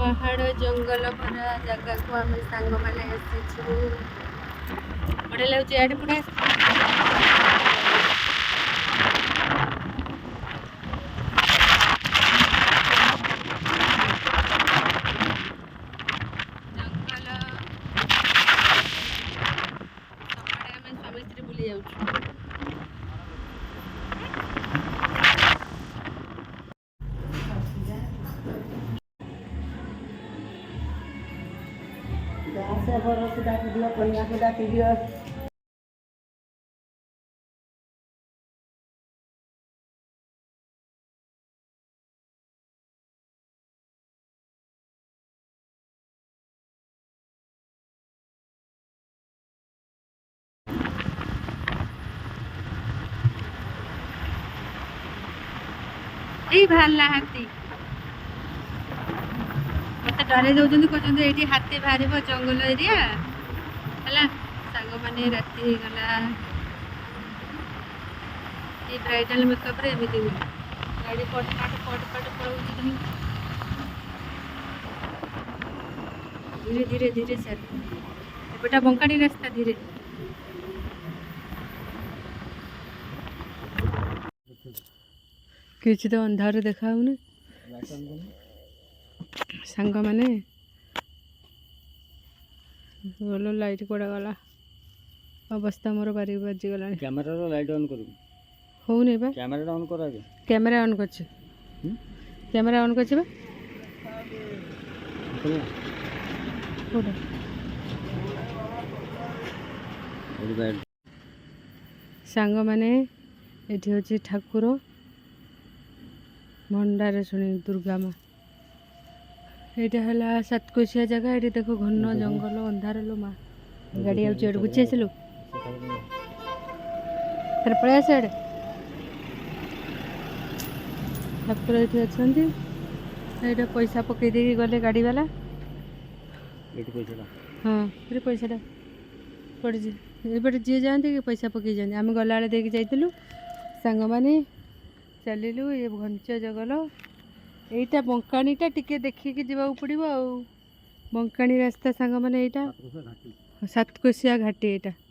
पहाड़ जंगल भरा जगह को आम सांग मैंने बढ़िया लगे यार पूरा जंगल सबड़े आम स्वामी स्त्री बुली जाऊँ डाकी दियो कन्या को डाकी दियो ये बाहर हाथी मत डर दौरान कहते ये हाथी बाहर जंगल एरिया है सांग मैंने राति हो गला ये ब्राइडल मेकअप रे एमती हुए गाड़ी पटपाट पड़ो धीरे धीरे धीरे सर एपटा बंकाड़ी रास्ता धीरे किसी तो अंधार देखा सांग मैंने गलो लाइट कड़ा गला अवस्था मोर बारी बाजी गला कैमरा लाइट ऑन करू हो नहीं बा कैमरा ऑन करा के कैमरा ऑन करछ कैमरा ऑन करछ बा कोडा सांग माने एठी होची ठाकुर भंडारे सुनी दुर्गा माँ ये है सातकोशिया जगह ये देखो घन जंगल अंधार लो माँ गाड़ी आगे बुझी आसलु तर पलि आस ठाकुर ये अच्छा ये पैसा पकई दे गले गाड़ी वाला हाँ ये पैसा पड़ी ये जी जाती कि पैसा पकई जाती आम गला बेले जाइलु सांग मैंने चलिलु ये घंच जंगल यहीटा बंकाणीटा टिके देखिए जावाक पड़ो आ बंकाणी रास्ता सांग मैंने यहाँ सातकोशिया घाटी यहाँ